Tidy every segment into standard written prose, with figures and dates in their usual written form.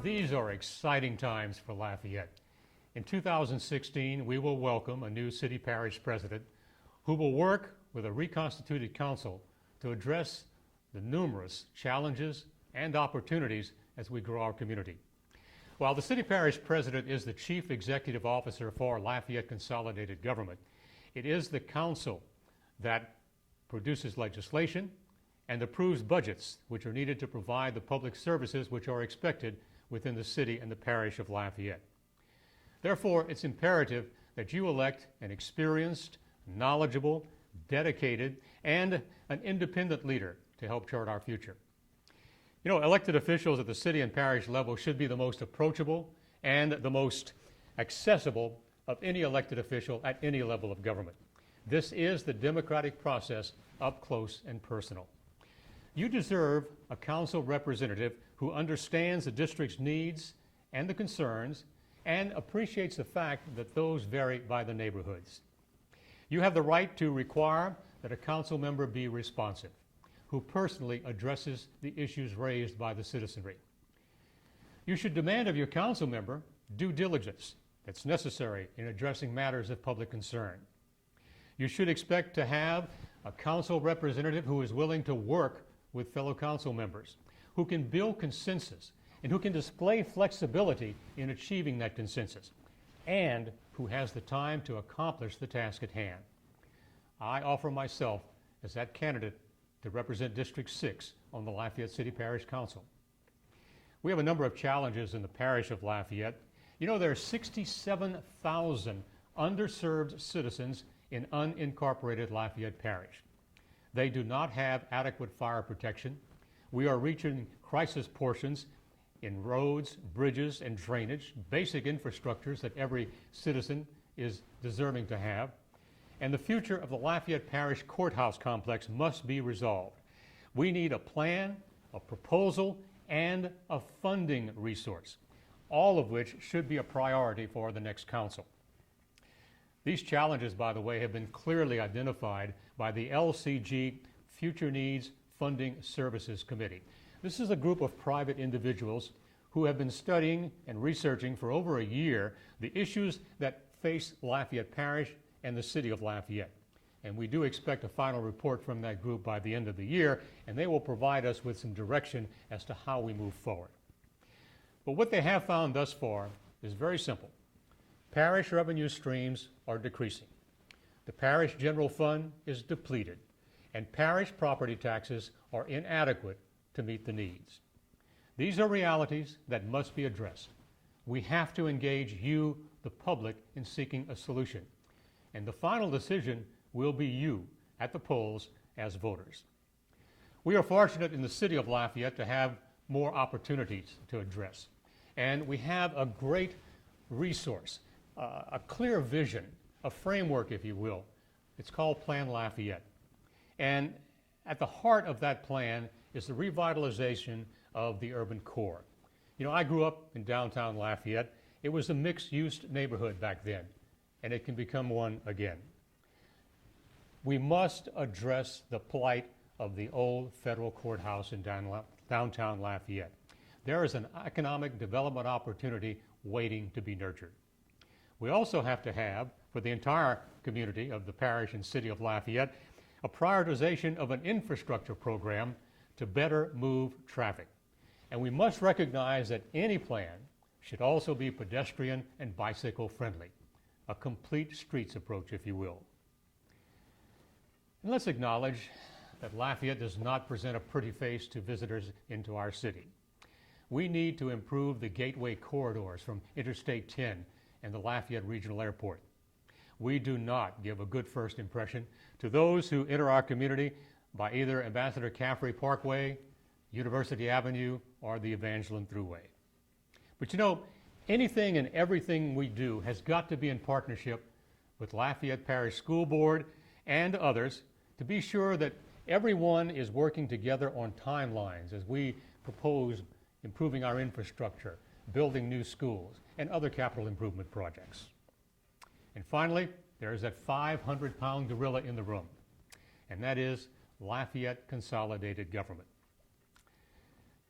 These are exciting times for Lafayette. In 2016, we will welcome a new city parish president who will work with a reconstituted council to address the numerous challenges and opportunities as we grow our community. While the city parish president is the chief executive officer for Lafayette Consolidated Government, it is the council that produces legislation and approves budgets which are needed to provide the public services which are expected within the city and the parish of Lafayette. Therefore, it's imperative that you elect an experienced, knowledgeable, dedicated, and an independent leader to help chart our future. You know, elected officials at the city and parish level should be the most approachable and the most accessible of any elected official at any level of government. This is the democratic process up close and personal. You deserve a council representative who understands the district's needs and the concerns and appreciates the fact that those vary by the neighborhoods. You have the right to require that a council member be responsive, who personally addresses the issues raised by the citizenry. You should demand of your council member due diligence that's necessary in addressing matters of public concern. You should expect to have a council representative who is willing to work with fellow council members, who can build consensus and who can display flexibility in achieving that consensus, and who has the time to accomplish the task at hand. I offer myself as that candidate to represent District 6 on the Lafayette City Parish Council. We have a number of challenges in the parish of Lafayette. You know, there are 67,000 underserved citizens in unincorporated Lafayette Parish. They do not have adequate fire protection. We are reaching crisis portions in roads, bridges, and drainage, basic infrastructures that every citizen is deserving to have. And the future of the Lafayette Parish Courthouse complex must be resolved. We need a plan, a proposal, and a funding resource, all of which should be a priority for the next council. These challenges, by the way, have been clearly identified by the LCG Future Needs Funding Services Committee. This is a group of private individuals who have been studying and researching for over a year the issues that face Lafayette Parish and the city of Lafayette. And we do expect a final report from that group by the end of the year, and they will provide us with some direction as to how we move forward. But what they have found thus far is very simple. Parish revenue streams are decreasing. The parish general fund is depleted, and parish property taxes are inadequate to meet the needs. These are realities that must be addressed. We have to engage you, the public, in seeking a solution. And the final decision will be you at the polls as voters. We are fortunate in the city of Lafayette to have more opportunities to address. And we have a great resource, a clear vision, a framework, if you will. It's called Plan Lafayette. And at the heart of that plan is the revitalization of the urban core. You know, I grew up in downtown Lafayette. It was a mixed-use neighborhood back then, and it can become one again. We must address the plight of the old federal courthouse in downtown Lafayette. There is an economic development opportunity waiting to be nurtured. We also have to have, for the entire community of the parish and city of Lafayette, a prioritization of an infrastructure program to better move traffic. And we must recognize that any plan should also be pedestrian and bicycle friendly, a complete streets approach, if you will. And let's acknowledge that Lafayette does not present a pretty face to visitors into our city. We need to improve the gateway corridors from Interstate 10 and the Lafayette Regional Airport. We do not give a good first impression to those who enter our community by either Ambassador Caffrey Parkway, University Avenue, or the Evangeline Thruway. But you know, anything and everything we do has got to be in partnership with Lafayette Parish School Board and others to be sure that everyone is working together on timelines as we propose improving our infrastructure, building new schools, and other capital improvement projects. And finally, there is that 500-pound gorilla in the room, and that is Lafayette Consolidated Government.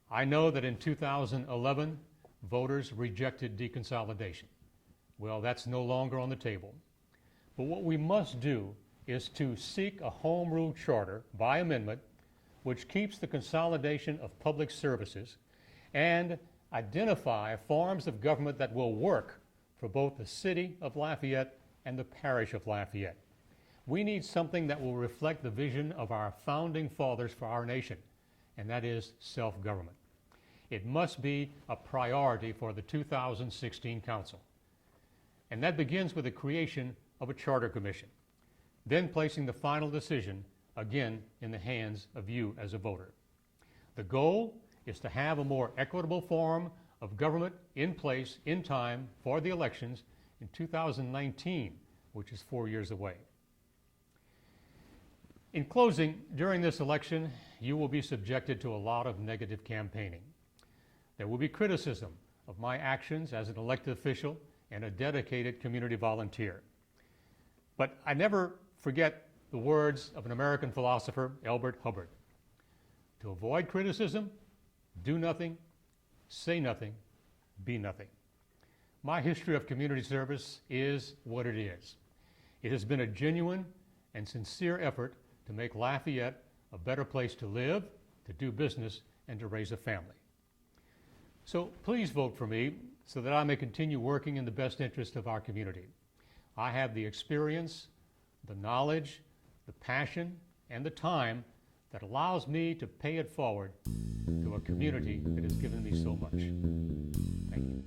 I know that in 2011, voters rejected deconsolidation. Well, that's no longer on the table. But what we must do is to seek a home rule charter by amendment which keeps the consolidation of public services and identify forms of government that will work for both the city of Lafayette and the parish of Lafayette. We need something that will reflect the vision of our founding fathers for our nation, and that is self-government. It must be a priority for the 2016 Council. And that begins with the creation of a charter commission, then placing the final decision again in the hands of you as a voter. The goal is to have a more equitable form of government in place in time for the elections in 2019, which is 4 years away. In closing, during this election, you will be subjected to a lot of negative campaigning. There will be criticism of my actions as an elected official and a dedicated community volunteer. But I never forget the words of an American philosopher, Elbert Hubbard. To avoid criticism, do nothing, say nothing, be nothing. My history of community service is what it is. It has been a genuine and sincere effort to make Lafayette a better place to live, to do business, and to raise a family. So please vote for me so that I may continue working in the best interest of our community. I have the experience, the knowledge, the passion, and the time that allows me to pay it forward to a community that has given me so much. Thank you.